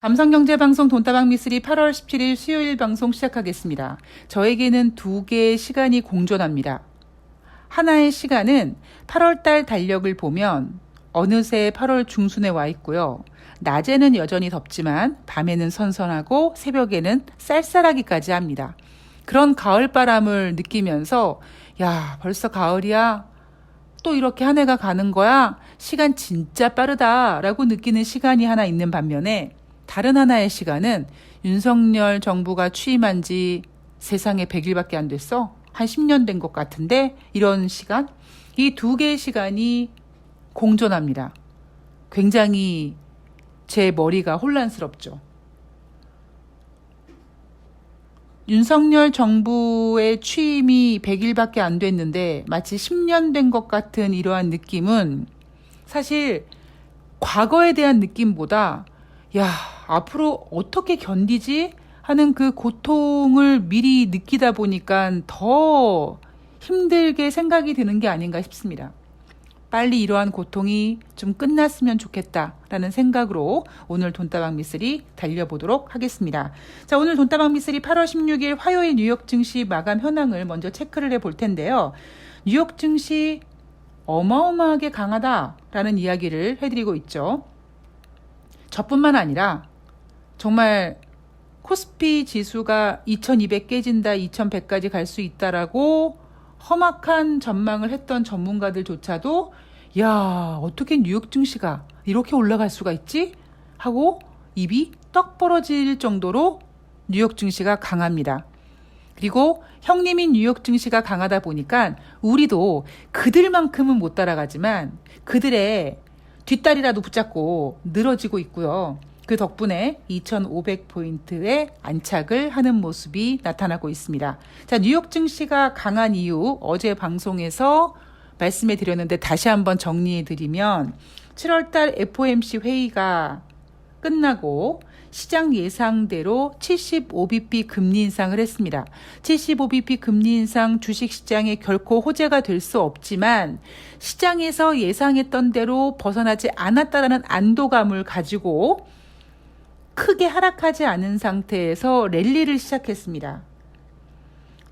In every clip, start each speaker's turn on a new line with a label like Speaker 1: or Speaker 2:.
Speaker 1: 감성경제방송 돈다방 미쓰리 8월 17일 수요일 방송 시작하겠습니다. 저에게는 두 개의 시간이 공존합니다. 하나의 시간은 8월달 달력을 보면 어느새 8월 중순에 와 있고요. 낮에는 여전히 덥지만 밤에는 선선하고 새벽에는 쌀쌀하기까지 합니다. 그런 가을바람을 느끼면서 야, 벌써 가을이야? 또 이렇게 한 해가 가는 거야? 시간 진짜 빠르다 라고 느끼는 시간이 하나 있는 반면에 다른 하나의 시간은 윤석열 정부가 취임한 지 세상에 100일밖에 안 됐어? 한 10년 된 것 같은데 이런 시간? 이 두 개의 시간이 공존합니다. 굉장히 제 머리가 혼란스럽죠. 윤석열 정부의 취임이 100일밖에 안 됐는데 마치 10년 된 것 같은 이러한 느낌은 사실 과거에 대한 느낌보다 야, 앞으로 어떻게 견디지? 하는 그 고통을 미리 느끼다 보니까 더 힘들게 생각이 드는 게 아닌가 싶습니다. 빨리 이러한 고통이 좀 끝났으면 좋겠다라는 생각으로 오늘 돈다방 미쓰리 달려보도록 하겠습니다. 자, 오늘 돈다방 미쓰리 8월 16일 화요일 뉴욕 증시 마감 현황을 먼저 체크를 해볼 텐데요. 뉴욕 증시 어마어마하게 강하다라는 이야기를 해드리고 있죠. 저뿐만 아니라 정말 코스피 지수가 2200 깨진다, 2100까지 갈 수 있다라고 험악한 전망을 했던 전문가들조차도 야, 어떻게 뉴욕 증시가 이렇게 올라갈 수가 있지? 하고 입이 떡 벌어질 정도로 뉴욕 증시가 강합니다. 그리고 형님인 뉴욕 증시가 강하다 보니까 우리도 그들만큼은 못 따라가지만 그들의 뒷다리라도 붙잡고 늘어지고 있고요. 그 덕분에 2500포인트의 안착을 하는 모습이 나타나고 있습니다. 자, 뉴욕 증시가 강한 이유 어제 방송에서 말씀해 드렸는데 다시 한번 정리해 드리면 7월달 FOMC 회의가 끝나고 시장 예상대로 75bp 금리 인상을 했습니다. 75bp 금리 인상 주식시장에 결코 호재가 될 수 없지만 시장에서 예상했던 대로 벗어나지 않았다라는 안도감을 가지고 크게 하락하지 않은 상태에서 랠리를 시작했습니다.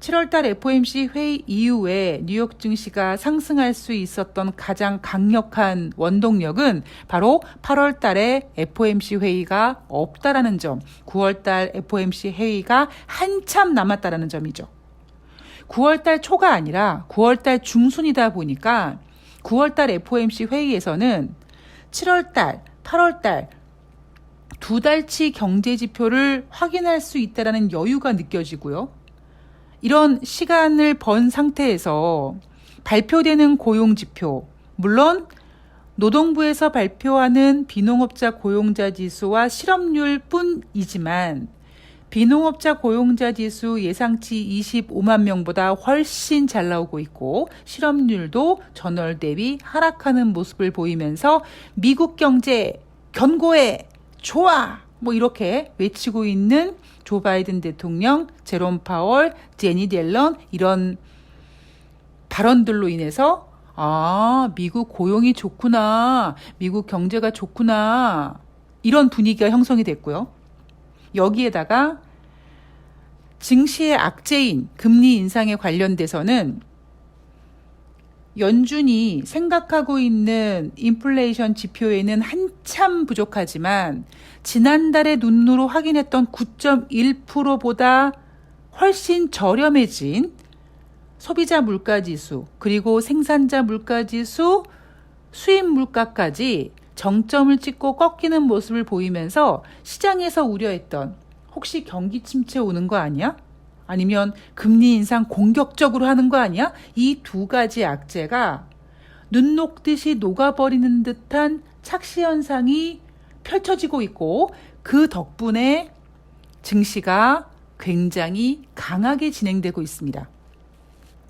Speaker 1: 7월달 FOMC 회의 이후에 뉴욕 증시가 상승할 수 있었던 가장 강력한 원동력은 바로 8월달에 FOMC 회의가 없다라는 점, 9월달 FOMC 회의가 한참 남았다라는 점이죠. 9월달 초가 아니라 9월달 중순이다 보니까 9월달 FOMC 회의에서는 7월달, 8월달 두 달치 경제 지표를 확인할 수 있다라는 여유가 느껴지고요. 이런 시간을 번 상태에서 발표되는 고용지표, 물론 노동부에서 발표하는 비농업자 고용자 지수와 실업률 뿐이지만 비농업자 고용자 지수 예상치 25만 명보다 훨씬 잘 나오고 있고 실업률도 전월 대비 하락하는 모습을 보이면서 미국 경제 견고해, 좋아! 뭐 이렇게 외치고 있는 조 바이든 대통령, 제롬 파월, 제니 옐런 이런 발언들로 인해서 미국 고용이 좋구나, 미국 경제가 좋구나 이런 분위기가 형성이 됐고요. 여기에다가 증시의 악재인 금리 인상에 관련돼서는 연준이 생각하고 있는 인플레이션 지표에는 한참 부족하지만 지난달에 눈으로 확인했던 9.1%보다 훨씬 저렴해진 소비자 물가지수 그리고 생산자 물가지수, 수입 물가까지 정점을 찍고 꺾이는 모습을 보이면서 시장에서 우려했던 혹시 경기 침체 오는 거 아니야? 아니면 금리 인상 공격적으로 하는 거 아니야? 이 두 가지 악재가 눈 녹듯이 녹아버리는 듯한 착시 현상이 펼쳐지고 있고 그 덕분에 증시가 굉장히 강하게 진행되고 있습니다.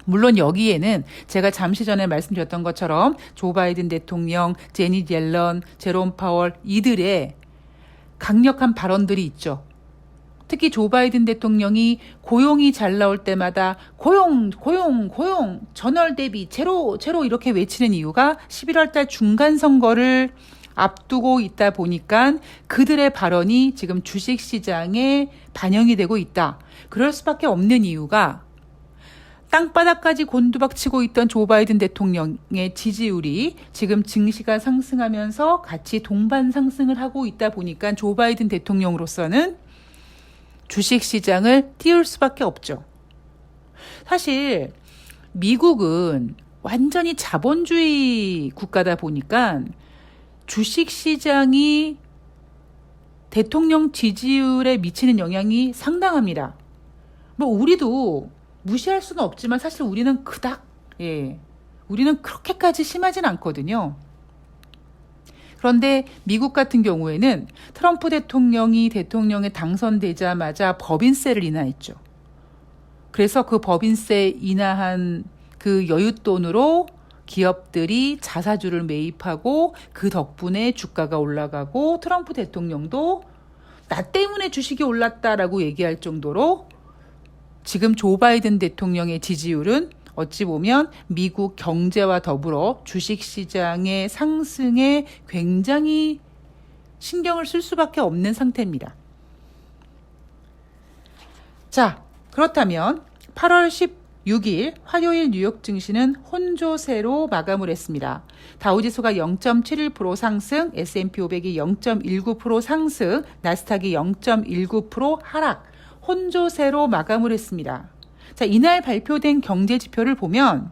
Speaker 1: 물론 여기에는 제가 잠시 전에 말씀드렸던 것처럼 조 바이든 대통령, 제니 옐런, 제롬 파월 이들의 강력한 발언들이 있죠. 특히 조 바이든 대통령이 고용이 잘 나올 때마다 고용, 전월 대비 제로 이렇게 외치는 이유가 11월 달 중간 선거를 앞두고 있다 보니까 그들의 발언이 지금 주식시장에 반영이 되고 있다. 그럴 수밖에 없는 이유가 땅바닥까지 곤두박치고 있던 조 바이든 대통령의 지지율이 지금 증시가 상승하면서 같이 동반 상승을 하고 있다 보니까 조 바이든 대통령으로서는 주식시장을 띄울 수밖에 없죠. 사실 미국은 완전히 자본주의 국가다 보니까 주식시장이 대통령 지지율에 미치는 영향이 상당합니다. 뭐 우리도 무시할 수는 없지만 사실 우리는 우리는 그렇게까지 심하진 않거든요. 그런데 미국 같은 경우에는 트럼프 대통령이 대통령에 당선되자마자 법인세를 인하했죠. 그래서 그 법인세 인하한 그 여윳돈으로 기업들이 자사주를 매입하고 그 덕분에 주가가 올라가고 트럼프 대통령도 나 때문에 주식이 올랐다라고 얘기할 정도로 지금 조 바이든 대통령의 지지율은 어찌 보면 미국 경제와 더불어 주식시장의 상승에 굉장히 신경을 쓸 수밖에 없는 상태입니다. 자, 그렇다면 8월 16일 화요일 뉴욕 증시는 혼조세로 마감을 했습니다. 다우지수가 0.71% 상승, S&P 500이 0.19% 상승, 나스닥이 0.19% 하락, 혼조세로 마감을 했습니다. 자, 이날 발표된 경제지표를 보면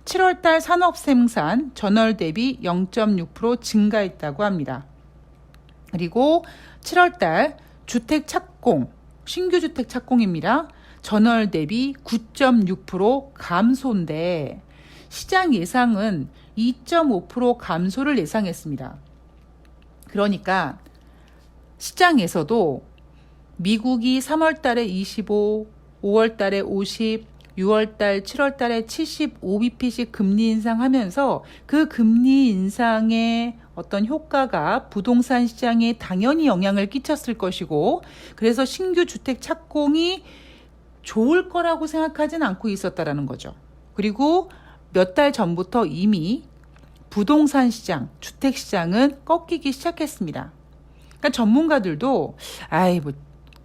Speaker 1: 7월달 산업생산 전월 대비 0.6% 증가했다고 합니다. 그리고 7월달 주택 착공, 신규 주택 착공입니다. 전월 대비 9.6% 감소인데 시장 예상은 2.5% 감소를 예상했습니다. 그러니까 시장에서도 미국이 3월 달에 25, 5월 달에 50, 6월 달, 7월 달에 75bp씩 금리 인상하면서 그 금리 인상의 어떤 효과가 부동산 시장에 당연히 영향을 끼쳤을 것이고 그래서 신규 주택 착공이 좋을 거라고 생각하진 않고 있었다라는 거죠. 그리고 몇 달 전부터 이미 부동산 시장, 주택 시장은 꺾이기 시작했습니다. 그러니까 전문가들도 뭐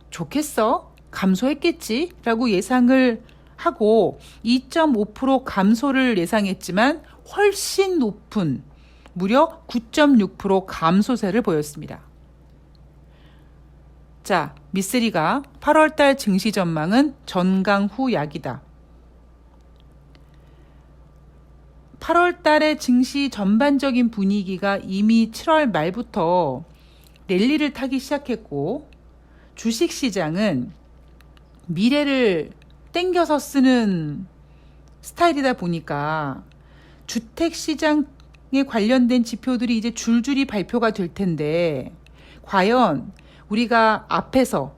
Speaker 1: 좋겠어? 감소했겠지? 라고 예상을 하고 2.5% 감소를 예상했지만 훨씬 높은 무려 9.6% 감소세를 보였습니다. 자, 미쓰리가 8월달 증시 전망은 전강 후 약이다. 8월달의 증시 전반적인 분위기가 이미 7월 말부터 랠리를 타기 시작했고 주식시장은 미래를 땡겨서 쓰는 스타일이다 보니까 주택시장에 관련된 지표들이 이제 줄줄이 발표가 될 텐데 과연 우리가 앞에서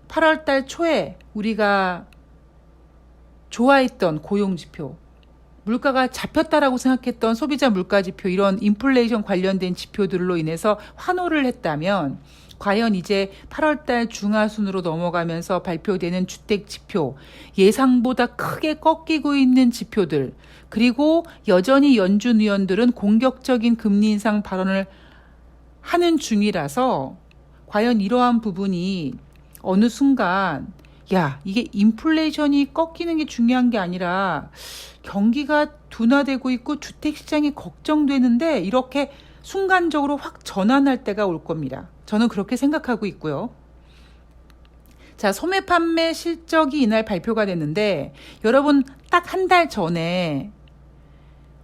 Speaker 1: 8월달 초에 우리가 좋아했던 고용지표, 물가가 잡혔다라고 생각했던 소비자 물가지표 이런 인플레이션 관련된 지표들로 인해서 환호를 했다면 과연 이제 8월달 중하순으로 넘어가면서 발표되는 주택지표, 예상보다 크게 꺾이고 있는 지표들, 그리고 여전히 연준 의원들은 공격적인 금리 인상 발언을 하는 중이라서 과연 이러한 부분이 어느 순간 이게 인플레이션이 꺾이는 게 중요한 게 아니라 경기가 둔화되고 있고 주택시장이 걱정되는데 이렇게 순간적으로 확 전환할 때가 올 겁니다. 저는 그렇게 생각하고 있고요. 자, 소매 판매 실적이 이날 발표가 됐는데 여러분 딱 한 달 전에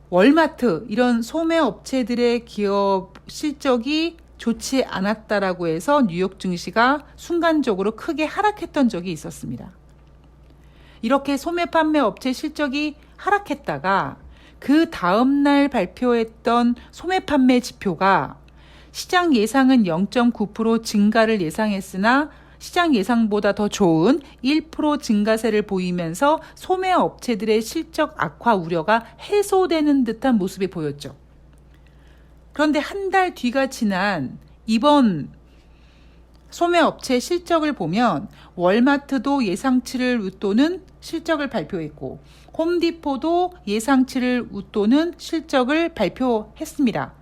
Speaker 1: 월마트 이런 소매 업체들의 기업 실적이 좋지 않았다라고 해서 뉴욕 증시가 순간적으로 크게 하락했던 적이 있었습니다. 이렇게 소매 판매 업체 실적이 하락했다가 그 다음날 발표했던 소매 판매 지표가 시장 예상은 0.9% 증가를 예상했으나 시장 예상보다 더 좋은 1% 증가세를 보이면서 소매 업체들의 실적 악화 우려가 해소되는 듯한 모습이 보였죠. 그런데 한 달 뒤가 지난 이번 소매업체 실적을 보면 월마트도 예상치를 웃도는 실적을 발표했고 홈디포도 예상치를 웃도는 실적을 발표했습니다.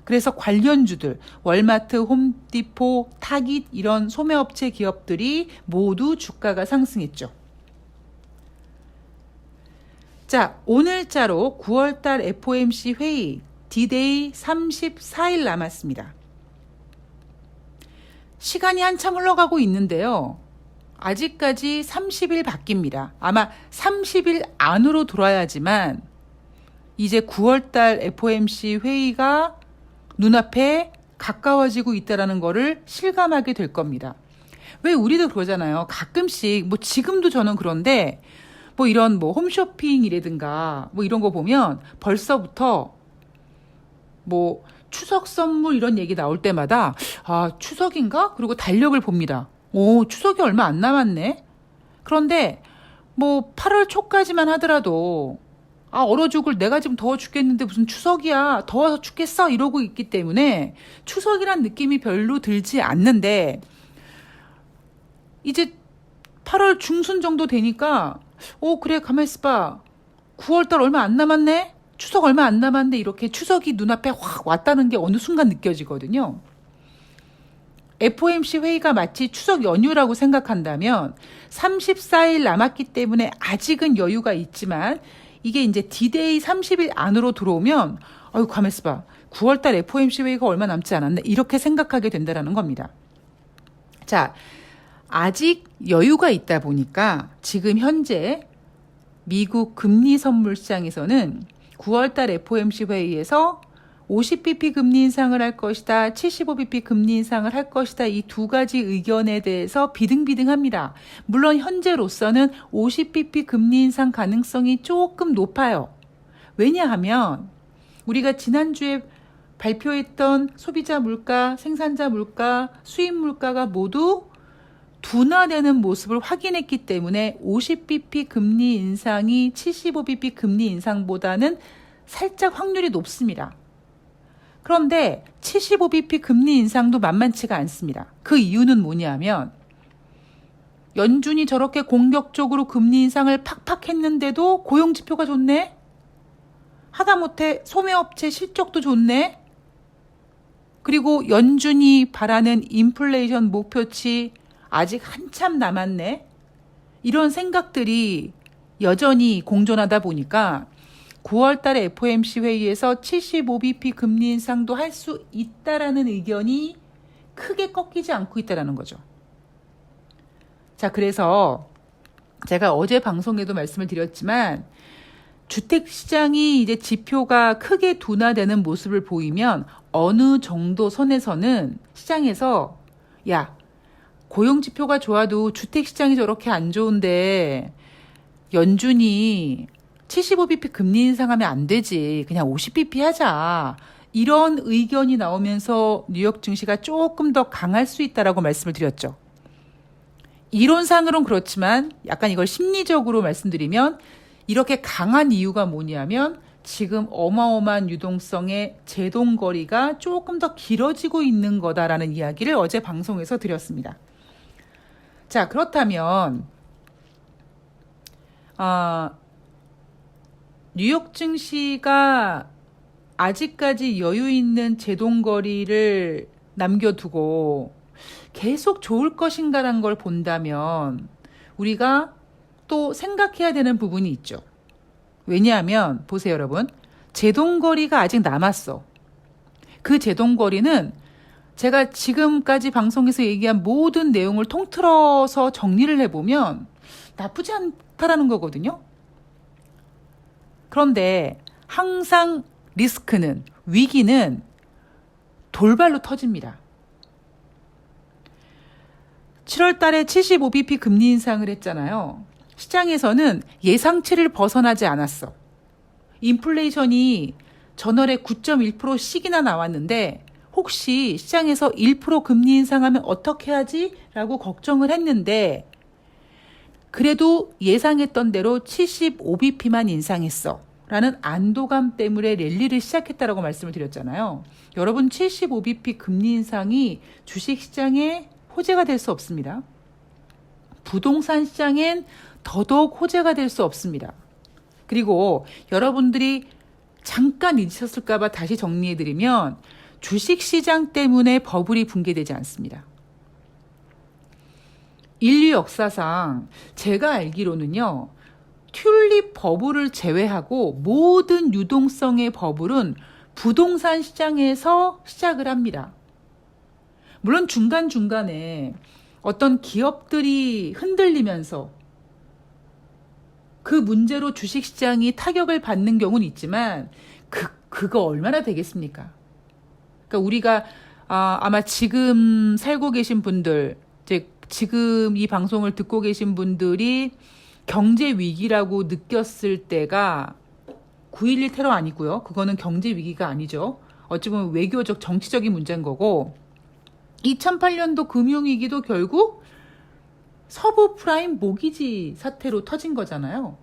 Speaker 1: 그래서 관련주들, 월마트, 홈디포, 타깃 이런 소매업체 기업들이 모두 주가가 상승했죠. 자, 오늘자로 9월달 FOMC 회의 D-Day 34일 남았습니다. 시간이 한참 흘러가고 있는데요. 아직까지 30일 바뀝니다. 아마 30일 안으로 돌아야지만 이제 9월달 FOMC 회의가 눈앞에 가까워지고 있다는 거를 실감하게 될 겁니다. 왜 우리도 그러잖아요. 가끔씩 뭐 지금도 저는 그런데 뭐 이런 뭐 홈쇼핑이라든가 뭐 이런 거 보면 벌써부터 뭐 추석 선물 이런 얘기 나올 때마다 아, 추석인가? 그리고 달력을 봅니다. 오, 추석이 얼마 안 남았네. 그런데 뭐 8월 초까지만 하더라도 아, 얼어 죽을 내가 지금 더워 죽겠는데 무슨 추석이야. 더워서 죽겠어. 이러고 있기 때문에 추석이란 느낌이 별로 들지 않는데 이제 8월 중순 정도 되니까 그래 가만히 있어봐. 9월달 얼마 안 남았네. 추석 얼마 안 남았는데 이렇게 추석이 눈앞에 확 왔다는 게 어느 순간 느껴지거든요. FOMC 회의가 마치 추석 연휴라고 생각한다면 34일 남았기 때문에 아직은 여유가 있지만 이게 이제 D-Day 30일 안으로 들어오면 아유 가만히 있어봐. 9월달 FOMC 회의가 얼마 남지 않았네. 이렇게 생각하게 된다는 겁니다. 자, 아직 여유가 있다 보니까 지금 현재 미국 금리 선물 시장에서는 9월달 FOMC 회의에서 50bp 금리 인상을 할 것이다, 75bp 금리 인상을 할 것이다. 이 두 가지 의견에 대해서 비등비등합니다. 물론 현재로서는 50bp 금리 인상 가능성이 조금 높아요. 왜냐하면 우리가 지난주에 발표했던 소비자 물가, 생산자 물가, 수입 물가가 모두 둔화되는 모습을 확인했기 때문에 50bp 금리 인상이 75bp 금리 인상보다는 살짝 확률이 높습니다. 그런데 75bp 금리 인상도 만만치가 않습니다. 그 이유는 뭐냐면 연준이 저렇게 공격적으로 금리 인상을 팍팍 했는데도 고용지표가 좋네? 하다못해 소매업체 실적도 좋네? 그리고 연준이 바라는 인플레이션 목표치 아직 한참 남았네? 이런 생각들이 여전히 공존하다 보니까 9월달에 FOMC 회의에서 75bp 금리 인상도 할 수 있다라는 의견이 크게 꺾이지 않고 있다는 거죠. 자, 그래서 제가 어제 방송에도 말씀을 드렸지만 주택시장이 이제 지표가 크게 둔화되는 모습을 보이면 어느 정도 선에서는 시장에서 야, 고용지표가 좋아도 주택시장이 저렇게 안 좋은데 연준이 75bp 금리 인상하면 안 되지. 그냥 50bp 하자. 이런 의견이 나오면서 뉴욕 증시가 조금 더 강할 수 있다라고 말씀을 드렸죠. 이론상으로는 그렇지만 약간 이걸 심리적으로 말씀드리면 이렇게 강한 이유가 뭐냐면 지금 어마어마한 유동성의 제동거리가 조금 더 길어지고 있는 거다라는 이야기를 어제 방송에서 드렸습니다. 자, 그렇다면 뉴욕 증시가 아직까지 여유 있는 제동거리를 남겨두고 계속 좋을 것인가라는 걸 본다면 우리가 또 생각해야 되는 부분이 있죠. 왜냐하면 보세요 여러분. 제동거리가 아직 남았어. 그 제동거리는 제가 지금까지 방송에서 얘기한 모든 내용을 통틀어서 정리를 해보면 나쁘지 않다라는 거거든요. 그런데 항상 리스크는, 위기는 돌발로 터집니다. 7월 달에 75bp 금리 인상을 했잖아요. 시장에서는 예상치를 벗어나지 않았어. 인플레이션이 전월에 9.1%씩이나 나왔는데 혹시 시장에서 1% 금리 인상하면 어떻게 하지? 라고 걱정을 했는데 그래도 예상했던 대로 75bp만 인상했어. 라는 안도감 때문에 랠리를 시작했다라고 말씀을 드렸잖아요. 여러분 75bp 금리 인상이 주식시장에 호재가 될 수 없습니다. 부동산 시장엔 더더욱 호재가 될 수 없습니다. 그리고 여러분들이 잠깐 잊으셨을까 봐 다시 정리해드리면 주식시장 때문에 버블이 붕괴되지 않습니다. 인류 역사상 제가 알기로는요, 튤립 버블을 제외하고 모든 유동성의 버블은 부동산 시장에서 시작을 합니다. 물론 중간중간에 어떤 기업들이 흔들리면서 그 문제로 주식시장이 타격을 받는 경우는 있지만 그거 얼마나 되겠습니까? 그러니까 우리가 아마 지금 살고 계신 분들, 이제 지금 이 방송을 듣고 계신 분들이 경제 위기라고 느꼈을 때가 9.11 테러 아니고요. 그거는 경제 위기가 아니죠. 어찌 보면 외교적 정치적인 문제인 거고, 2008년도 금융위기도 결국 서부 프라임 모기지 사태로 터진 거잖아요.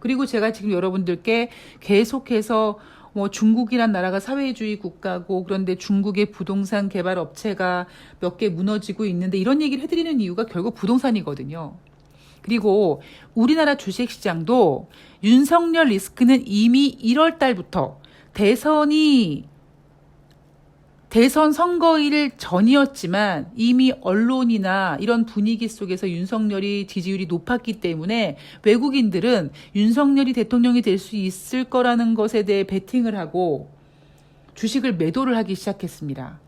Speaker 1: 그리고 제가 지금 여러분들께 계속해서 뭐 중국이란 나라가 사회주의 국가고, 그런데 중국의 부동산 개발 업체가 몇 개 무너지고 있는데, 이런 얘기를 해드리는 이유가 결국 부동산이거든요. 그리고 우리나라 주식시장도 윤석열 리스크는 이미 1월 달부터 대선 선거일 전이었지만 이미 언론이나 이런 분위기 속에서 윤석열이 지지율이 높았기 때문에 외국인들은 윤석열이 대통령이 될 수 있을 거라는 것에 대해 베팅을 하고 주식을 매도를 하기 시작했습니다.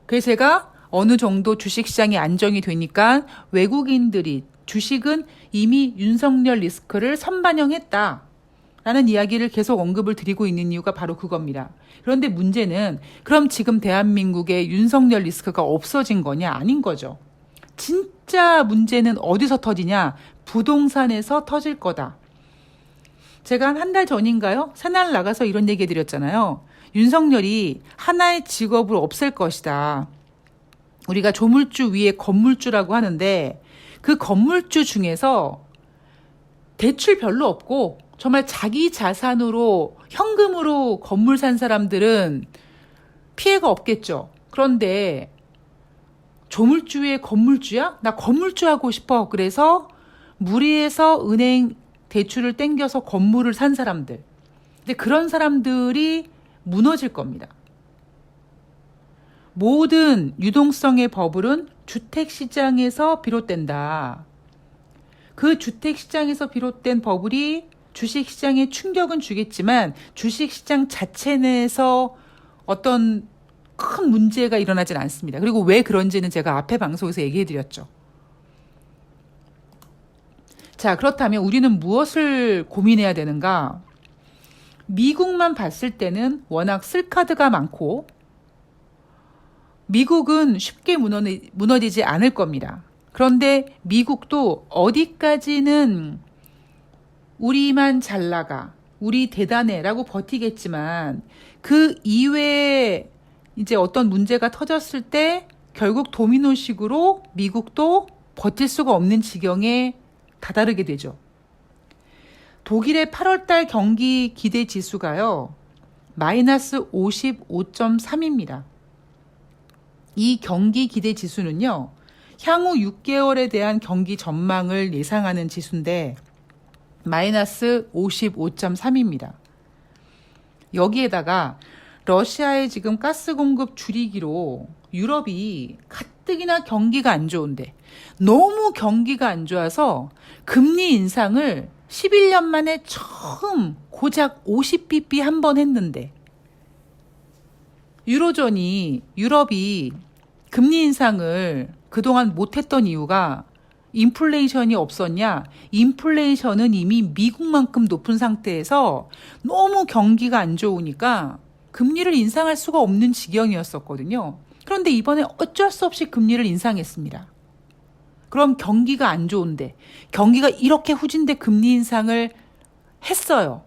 Speaker 1: 그래서 제가 어느 정도 주식시장이 안정이 되니까 외국인들이 주식은 이미 윤석열 리스크를 선반영했다 라는 이야기를 계속 언급을 드리고 있는 이유가 바로 그겁니다. 그런데 문제는 그럼 지금 대한민국의 윤석열 리스크가 없어진 거냐? 아닌 거죠. 진짜 문제는 어디서 터지냐? 부동산에서 터질 거다. 제가 한 달 전인가요? 새날 나가서 이런 얘기 해드렸잖아요. 윤석열이 하나의 직업을 없앨 것이다. 우리가 조물주 위에 건물주라고 하는데 그 건물주 중에서 대출 별로 없고 정말 자기 자산으로 현금으로 건물 산 사람들은 피해가 없겠죠. 그런데 조물주의 건물주야? 나 건물주 하고 싶어. 그래서 무리해서 은행 대출을 땡겨서 건물을 산 사람들. 근데 그런 사람들이 무너질 겁니다. 모든 유동성의 버블은 주택시장에서 비롯된다. 그 주택시장에서 비롯된 버블이 주식시장에 충격은 주겠지만 주식시장 자체 내에서 어떤 큰 문제가 일어나진 않습니다. 그리고 왜 그런지는 제가 앞에 방송에서 얘기해드렸죠. 자, 그렇다면 우리는 무엇을 고민해야 되는가? 미국만 봤을 때는 워낙 쓸카드가 많고 미국은 쉽게 무너지지 않을 겁니다. 그런데 미국도 어디까지는 우리만 잘 나가, 우리 대단해 라고 버티겠지만 그 이외에 이제 어떤 문제가 터졌을 때 결국 도미노식으로 미국도 버틸 수가 없는 지경에 다다르게 되죠. 독일의 8월달 경기 기대 지수가요, 마이너스 55.3입니다. 이 경기 기대 지수는요, 향후 6개월에 대한 경기 전망을 예상하는 지수인데 마이너스 55.3입니다. 여기에다가 러시아의 지금 가스 공급 줄이기로 유럽이 가뜩이나 경기가 안 좋은데 너무 경기가 안 좋아서 금리 인상을 11년 만에 처음 고작 50bp 한 번 했는데 유럽이 금리 인상을 그동안 못했던 이유가 인플레이션이 없었냐? 인플레이션은 이미 미국만큼 높은 상태에서 너무 경기가 안 좋으니까 금리를 인상할 수가 없는 지경이었었거든요. 그런데 이번에 어쩔 수 없이 금리를 인상했습니다. 그럼 경기가 안 좋은데, 경기가 이렇게 후진데 금리 인상을 했어요.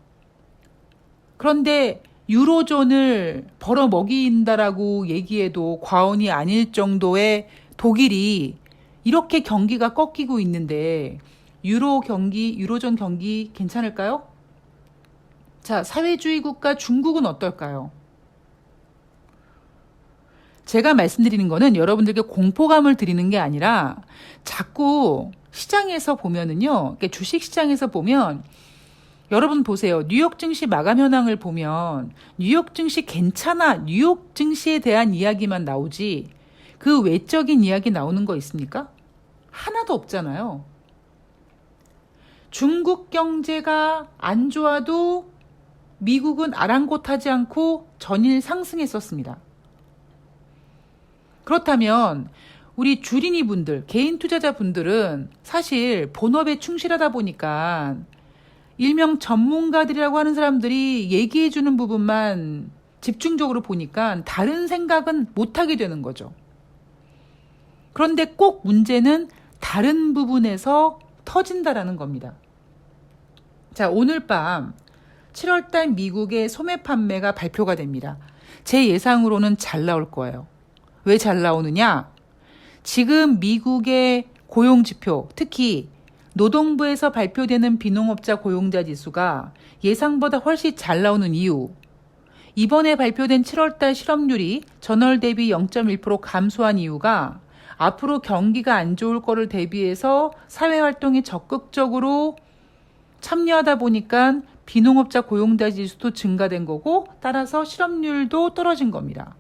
Speaker 1: 그런데 유로존을 벌어먹인다라고 얘기해도 과언이 아닐 정도의 독일이 이렇게 경기가 꺾이고 있는데 유로존 경기 괜찮을까요? 자, 사회주의 국가 중국은 어떨까요? 제가 말씀드리는 거는 여러분들께 공포감을 드리는 게 아니라 자꾸 시장에서 보면은요, 주식 시장에서 보면 여러분 보세요. 뉴욕 증시 마감 현황을 보면 뉴욕 증시 괜찮아. 뉴욕 증시에 대한 이야기만 나오지 그 외적인 이야기 나오는 거 있습니까? 하나도 없잖아요. 중국 경제가 안 좋아도 미국은 아랑곳하지 않고 전일 상승했었습니다. 그렇다면 우리 주린이 분들, 개인 투자자 분들은 사실 본업에 충실하다 보니까 일명 전문가들이라고 하는 사람들이 얘기해 주는 부분만 집중적으로 보니까 다른 생각은 못하게 되는 거죠. 그런데 꼭 문제는 다른 부분에서 터진다라는 겁니다. 자, 오늘 밤 7월달 미국의 소매 판매가 발표가 됩니다. 제 예상으로는 잘 나올 거예요. 왜 잘 나오느냐? 지금 미국의 고용지표, 특히 노동부에서 발표되는 비농업자 고용자 지수가 예상보다 훨씬 잘 나오는 이유. 이번에 발표된 7월달 실업률이 전월 대비 0.1% 감소한 이유가 앞으로 경기가 안 좋을 거를 대비해서 사회활동에 적극적으로 참여하다 보니까 비농업자 고용자 지수도 증가된 거고 따라서 실업률도 떨어진 겁니다.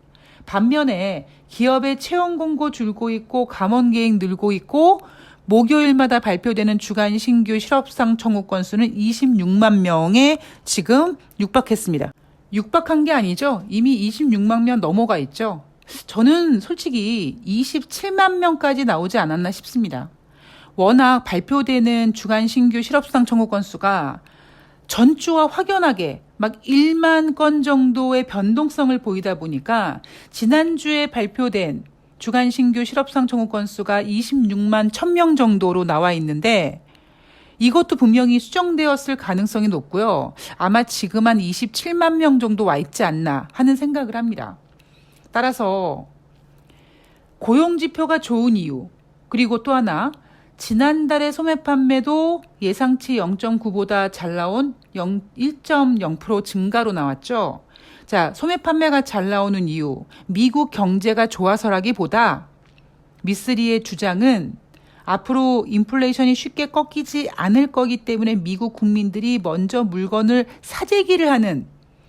Speaker 1: 반면에 기업의 채용 공고 줄고 있고 감원 계획 늘고 있고 목요일마다 발표되는 주간 신규 실업상 청구 건수는 26만 명에 지금 육박했습니다. 육박한 게 아니죠. 이미 26만 명 넘어가 있죠. 저는 솔직히 27만 명까지 나오지 않았나 싶습니다. 워낙 발표되는 주간 신규 실업상 청구 건수가 전주와 확연하게 막 1만 건 정도의 변동성을 보이다 보니까 지난주에 발표된 주간 신규 실업상 청구 건수가 26만 1000명 정도로 나와 있는데 이것도 분명히 수정되었을 가능성이 높고요. 아마 지금 한 27만 명 정도 와 있지 않나 하는 생각을 합니다. 따라서 고용지표가 좋은 이유, 그리고 또 하나 지난달의 소매 판매도 예상치 0.9보다 잘 나온 1.0% 증가로 나왔죠. 자, 소매 판매가 잘 나오는 이유, 미국 경제가 좋아서라기보다 미쓰리의 주장은 앞으로 인플레이션이 쉽게 꺾이지 않을 거기 때문에 미국 국민들이 먼저 물건을 사재기를 하는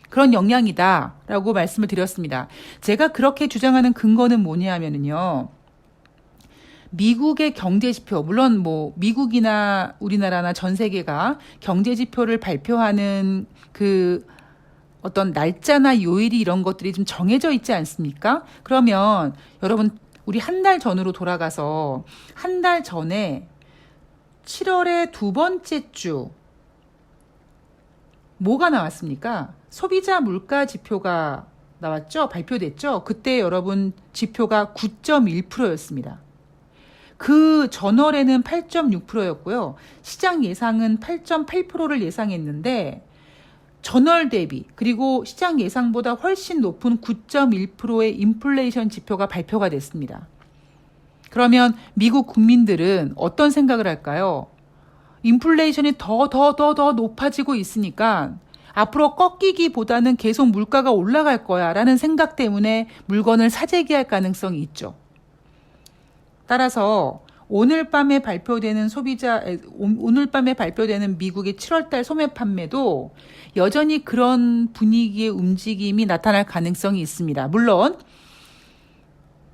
Speaker 1: 그런 영향이다라고 말씀을 드렸습니다. 제가 그렇게 주장하는 근거는 뭐냐 하면은요. 미국의 경제지표, 물론 뭐 미국이나 우리나라나 전 세계가 경제지표를 발표하는 그 어떤 날짜나 요일이 이런 것들이 좀 정해져 있지 않습니까? 그러면 여러분 우리 한 달 전으로 돌아가서 한 달 전에 7월의 두 번째 주 뭐가 나왔습니까? 소비자 물가 지표가 나왔죠? 발표됐죠? 그때 여러분 지표가 9.1%였습니다. 그 전월에는 8.6%였고요. 시장 예상은 8.8%를 예상했는데 전월 대비 그리고 시장 예상보다 훨씬 높은 9.1%의 인플레이션 지표가 발표가 됐습니다. 그러면 미국 국민들은 어떤 생각을 할까요? 인플레이션이 더 높아지고 있으니까 앞으로 꺾이기보다는 계속 물가가 올라갈 거야 라는 생각 때문에 물건을 사재기할 가능성이 있죠. 따라서 오늘 밤에 발표되는 미국의 7월달 소매 판매도 여전히 그런 분위기의 움직임이 나타날 가능성이 있습니다. 물론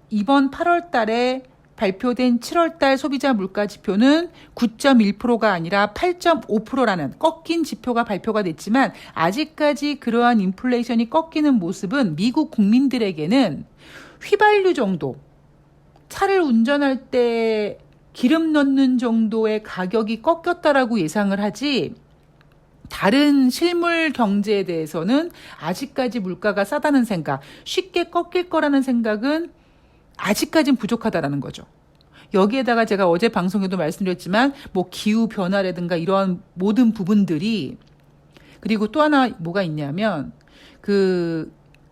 Speaker 1: 이번 8월 달에 발표된 7월달 소비자 물가 지표는 9.1%가 아니라 8.5%라는 꺾인 지표가 발표가 됐지만 아직까지 그러한 인플레이션이 꺾이는 모습은 미국 국민들에게는 휘발유 정도, 차를 운전할 때 기름 넣는 정도의 가격이 꺾였다라고 예상을 하지 다른 실물 경제에 대해서는 아직까지 물가가 싸다는 생각, 쉽게 꺾일 거라는 생각은 아직까진 부족하다라는 거죠. 여기에다가 제가 어제 방송에도 말씀드렸지만 뭐 기후 변화라든가 이러한 모든 부분들이 그리고 또 하나 뭐가 있냐면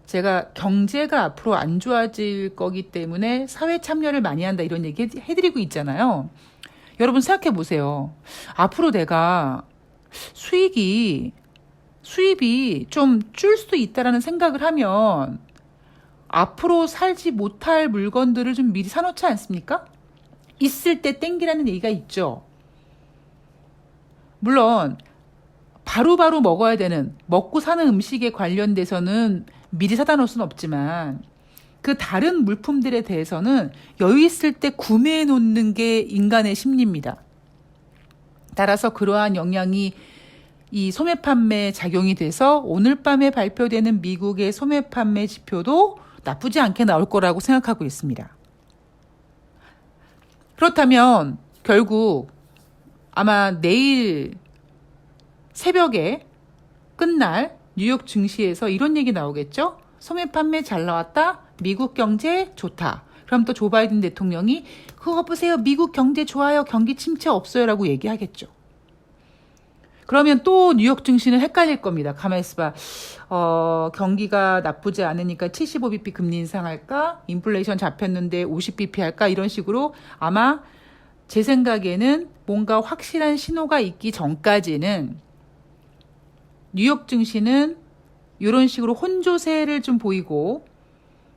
Speaker 1: 제가 경제가 앞으로 안 좋아질 거기 때문에 사회 참여를 많이 한다 이런 얘기 해드리고 있잖아요. 여러분 생각해 보세요. 앞으로 내가 수입이 좀 줄 수도 있다라는 생각을 하면 앞으로 살지 못할 물건들을 좀 미리 사놓지 않습니까? 있을 때 땡기라는 얘기가 있죠. 물론 바로바로 먹어야 되는, 먹고 사는 음식에 관련돼서는 미리 사다 놓을 수는 없지만 그 다른 물품들에 대해서는 여유 있을 때 구매해 놓는 게 인간의 심리입니다. 따라서 그러한 영향이 이 소매 판매에 작용이 돼서 오늘 밤에 발표되는 미국의 소매 판매 지표도 나쁘지 않게 나올 거라고 생각하고 있습니다. 그렇다면 결국 아마 내일 새벽에 끝날 뉴욕 증시에서 이런 얘기 나오겠죠? 소매 판매 잘 나왔다. 미국 경제 좋다. 그럼 또 조 바이든 대통령이 그거 보세요. 미국 경제 좋아요. 경기 침체 없어요. 라고 얘기하겠죠. 그러면 또 뉴욕 증시는 헷갈릴 겁니다. 가만히 있어봐. 경기가 나쁘지 않으니까 75bp 금리 인상할까? 인플레이션 잡혔는데 50bp 할까? 이런 식으로 아마 제 생각에는 뭔가 확실한 신호가 있기 전까지는 뉴욕 증시는 이런 식으로 혼조세를 좀 보이고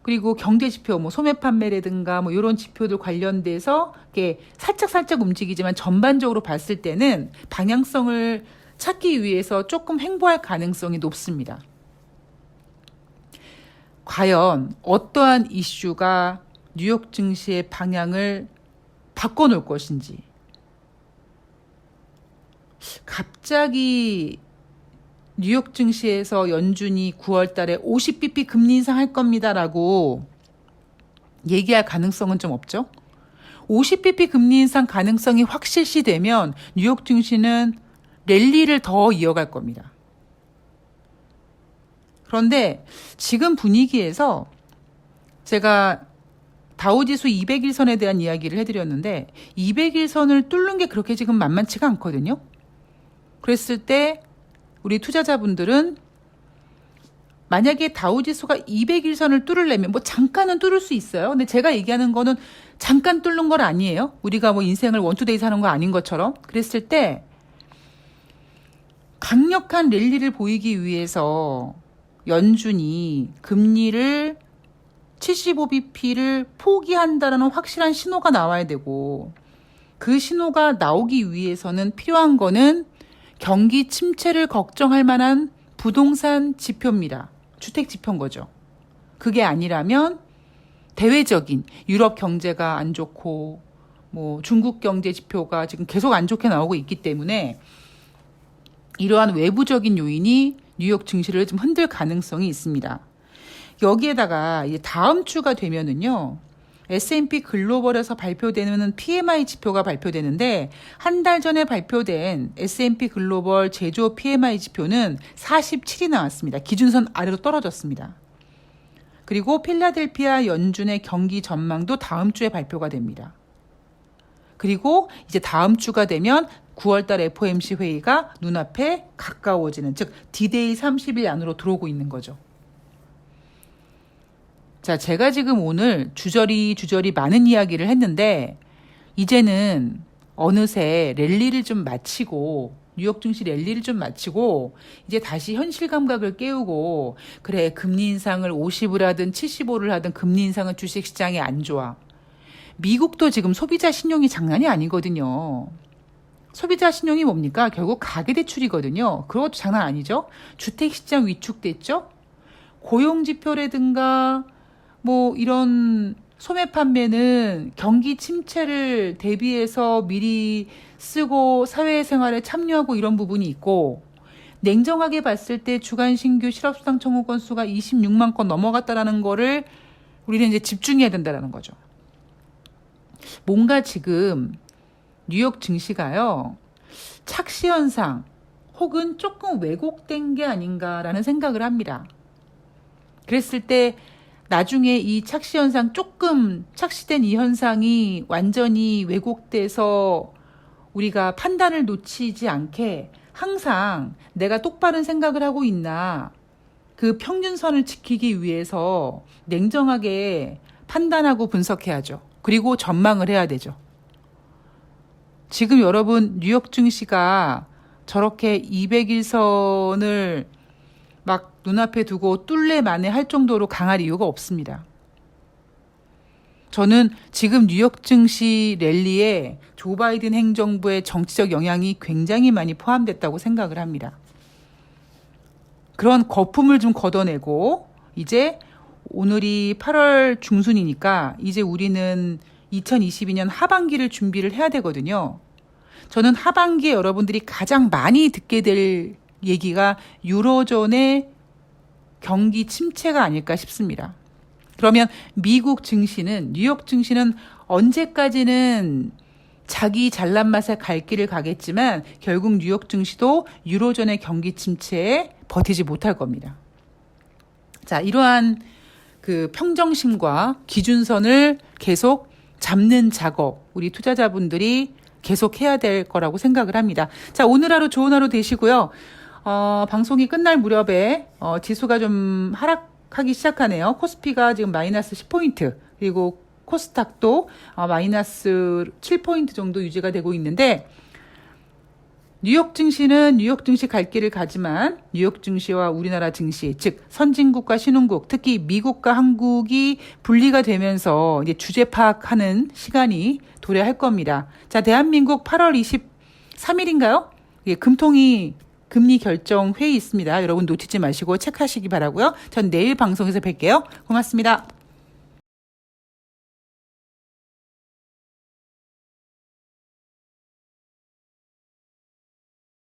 Speaker 1: 그리고 경제 지표, 뭐 소매 판매라든가 뭐 이런 지표들 관련돼서 이렇게 살짝 움직이지만 전반적으로 봤을 때는 방향성을 찾기 위해서 조금 횡보할 가능성이 높습니다. 과연 어떠한 이슈가 뉴욕 증시의 방향을 바꿔놓을 것인지. 갑자기 뉴욕 증시에서 연준이 9월 달에 50bp 금리 인상할 겁니다라고 얘기할 가능성은 좀 없죠. 50bp 금리 인상 가능성이 확실시되면 뉴욕 증시는 랠리를 더 이어갈 겁니다. 그런데 지금 분위기에서 제가 다우지수 200일선에 대한 이야기를 해드렸는데 200일선을 뚫는 게 그렇게 지금 만만치가 않거든요. 그랬을 때 우리 투자자분들은 만약에 다우지수가 200일선을 뚫으려면 뭐 잠깐은 뚫을 수 있어요. 근데 제가 얘기하는 거는 잠깐 뚫는 건 아니에요. 우리가 뭐 인생을 원투데이 사는 거 아닌 것처럼. 그랬을 때 강력한 랠리를 보이기 위해서 연준이 금리를 75bp를 포기한다라는 확실한 신호가 나와야 되고 그 신호가 나오기 위해서는 필요한 거는 경기 침체를 걱정할 만한 부동산 지표입니다. 주택 지표인 거죠. 그게 아니라면 대외적인 유럽 경제가 안 좋고 뭐 중국 경제 지표가 지금 계속 안 좋게 나오고 있기 때문에 이러한 외부적인 요인이 뉴욕 증시를 좀 흔들 가능성이 있습니다. 여기에다가 이제 다음 주가 되면은요. S&P 글로벌에서 발표되는 PMI 지표가 발표되는데 한 달 전에 발표된 S&P 글로벌 제조 PMI 지표는 47이 나왔습니다. 기준선 아래로 떨어졌습니다. 그리고 필라델피아 연준의 경기 전망도 다음 주에 발표가 됩니다. 그리고 이제 다음 주가 되면 9월달 FOMC 회의가 눈앞에 가까워지는, 즉 D-Day 30일 안으로 들어오고 있는 거죠. 자, 제가 지금 오늘 주저리 많은 이야기를 했는데 이제는 어느새 랠리를 좀 마치고 뉴욕 증시 랠리를 좀 마치고 이제 다시 현실 감각을 깨우고 그래 금리 인상을 50을 하든 75를 하든 금리 인상은 주식시장에 안 좋아. 미국도 지금 소비자 신용이 장난이 아니거든요. 소비자 신용이 뭡니까? 결국 가계대출이거든요. 그것도 장난 아니죠. 주택시장 위축됐죠. 고용지표라든가 뭐 이런 소매 판매는 경기 침체를 대비해서 미리 쓰고 사회생활에 참여하고 이런 부분이 있고 냉정하게 봤을 때 주간 신규 실업수당 청구 건수가 26만 건 넘어갔다라는 거를 우리는 이제 집중해야 된다라는 거죠. 뭔가 지금 뉴욕 증시가요. 착시 현상 혹은 조금 왜곡된 게 아닌가라는 생각을 합니다. 그랬을 때 나중에 이 착시 현상 조금 착시된 이 현상이 완전히 왜곡돼서 우리가 판단을 놓치지 않게 항상 내가 똑바른 생각을 하고 있나 그 평균선을 지키기 위해서 냉정하게 판단하고 분석해야죠. 그리고 전망을 해야 되죠. 지금 여러분 뉴욕 증시가 저렇게 200일선을 막 눈앞에 두고 뚫레 만에 할 정도로 강할 이유가 없습니다. 저는 지금 뉴욕 증시 랠리에 조 바이든 행정부의 정치적 영향이 굉장히 많이 포함됐다고 생각을 합니다. 그런 거품을 좀 걷어내고 이제 오늘이 8월 중순이니까 이제 우리는 2022년 하반기를 준비를 해야 되거든요. 저는 하반기에 여러분들이 가장 많이 듣게 될 얘기가 유로존의 경기 침체가 아닐까 싶습니다. 그러면 미국 증시는, 뉴욕 증시는 언제까지는 자기 잘난 맛에 갈 길을 가겠지만 결국 뉴욕 증시도 유로존의 경기 침체에 버티지 못할 겁니다. 자, 이러한 그 평정심과 기준선을 계속 잡는 작업, 우리 투자자분들이 계속 해야 될 거라고 생각을 합니다. 자, 오늘 하루 좋은 하루 되시고요. 방송이 끝날 무렵에 지수가 좀 하락하기 시작하네요. 코스피가 지금 마이너스 10포인트, 그리고 코스닥도 마이너스 7포인트 정도 유지가 되고 있는데, 뉴욕 증시는 뉴욕 증시 갈 길을 가지만 뉴욕 증시와 우리나라 증시, 즉 선진국과 신흥국, 특히 미국과 한국이 분리가 되면서 이제 주제 파악하는 시간이 도래할 겁니다. 자, 대한민국 8월 23일인가요? 예, 금통위 금리 결정 회의 있습니다. 여러분 놓치지 마시고 체크하시기 바라고요. 전 내일 방송에서 뵐게요. 고맙습니다.